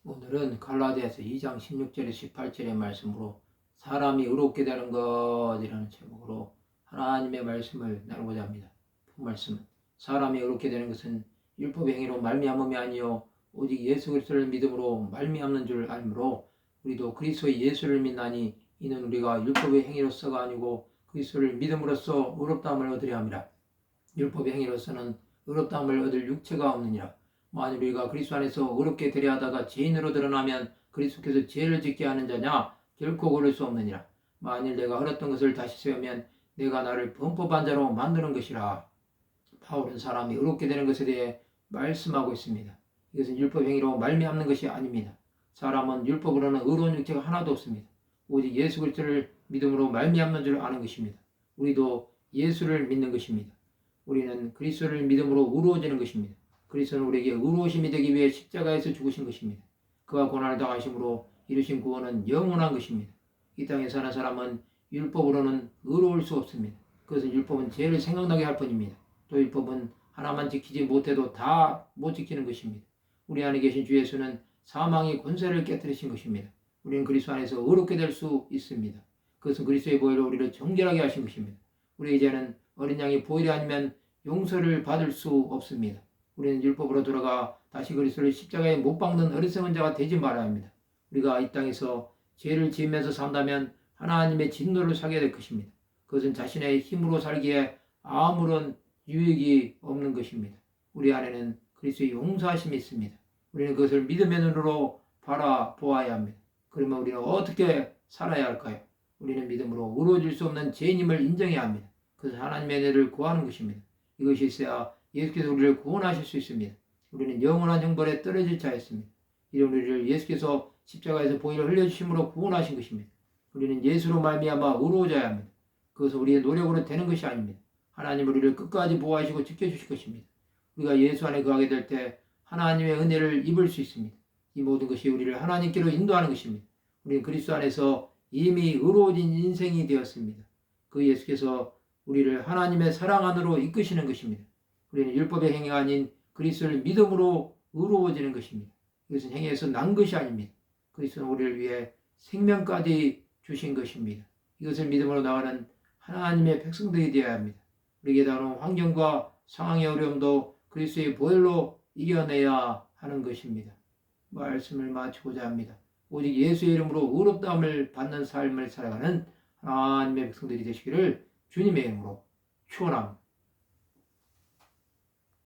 오늘은 갈라디아서 2장 16절에서 18절의 말씀으로 사람이 의롭게 되는 것이라는 제목으로 하나님의 말씀을 나누고자 합니다. 그 말씀은 사람이 의롭게 되는 것은 율법의 행위로 말미암음이 아니요 오직 예수 그리스도를 믿음으로 말미암는 줄 알므로 우리도 그리스도의 예수를 믿나니 이는 우리가 율법의 행위로서가 아니고 그리스도를 믿음으로써 의롭다함을 얻으려 함이라. 율법의 행위로서는 의롭다함을 얻을 육체가 없느니라. 만일 우리가 그리스도 안에서 의롭게 되려 하다가 죄인으로 드러나면 그리스도께서 죄를 짓게 하는 자냐? 결코 그럴 수 없느니라. 만일 내가 흘렀던 것을 다시 세우면 내가 나를 범법한 자로 만드는 것이라. 바울은 사람이 의롭게 되는 것에 대해 말씀하고 있습니다. 이것은 율법 행위로 말미암는 것이 아닙니다. 사람은 율법으로는 의로운 육체가 하나도 없습니다. 오직 예수 그리스도를 믿음으로 말미암는 줄 아는 것입니다. 우리도 예수를 믿는 것입니다. 우리는 그리스도를 믿음으로 의로워지는 것입니다. 그리스도는 우리에게 의로우심이 되기 위해 십자가에서 죽으신 것입니다. 그가 고난을 당하심으로 이루신 구원은 영원한 것입니다. 이 땅에 사는 사람은 율법으로는 의로울 수 없습니다. 그것은 율법은 죄를 생각나게 할 뿐입니다. 또 율법은 하나만 지키지 못해도 다 못 지키는 것입니다. 우리 안에 계신 주 예수는 사망의 권세를 깨뜨리신 것입니다. 우리는 그리스도 안에서 의롭게 될 수 있습니다. 그것은 그리스도의 보혈로 우리를 정결하게 하신 것입니다. 우리 이제는 어린 양의 보혈이 아니면 용서를 받을 수 없습니다. 우리는 율법으로 돌아가 다시 그리스도를 십자가에 못 박는 어리석은 자가 되지 말아야 합니다. 우리가 이 땅에서 죄를 지으면서 산다면 하나님의 진노를 사게 될 것입니다. 그것은 자신의 힘으로 살기에 아무런 유익이 없는 것입니다. 우리 안에는 그리스도의 용서하심이 있습니다. 우리는 그것을 믿음의 눈으로 바라보아야 합니다. 그러면 우리는 어떻게 살아야 할까요? 우리는 믿음으로 의로워질 수 없는 죄인임을 인정해야 합니다. 그것은 하나님의 은혜를 구하는 것입니다. 이것이 있어야 예수께서 우리를 구원하실 수 있습니다. 우리는 영원한 형벌에 떨어질 자였습니다. 이런 우리를 예수께서 십자가에서 보혈을 흘려주심으로 구원하신 것입니다. 우리는 예수로 말미암아 의로워져야 합니다. 그것은 우리의 노력으로 되는 것이 아닙니다. 하나님 우리를 끝까지 보호하시고 지켜주실 것입니다. 우리가 예수 안에 거하게 될 때 하나님의 은혜를 입을 수 있습니다. 이 모든 것이 우리를 하나님께로 인도하는 것입니다. 우리는 그리스도 안에서 이미 의로워진 인생이 되었습니다. 그 예수께서 우리를 하나님의 사랑 안으로 이끄시는 것입니다. 우리는 율법의 행위가 아닌 그리스도를 믿음으로 의로워지는 것입니다. 이것은 행위에서 난 것이 아닙니다. 그리스도는 우리를 위해 생명까지 주신 것입니다. 이것을 믿음으로 나가는 하나님의 백성들이 되어야 합니다. 우리에게 다가오는 환경과 상황의 어려움도 그리스도의 보혈로 이겨내야 하는 것입니다. 말씀을 마치고자 합니다. 오직 예수의 이름으로 의롭다함을 받는 삶을 살아가는 하나님의 백성들이 되시기를 주님의 이름으로 축원합니다.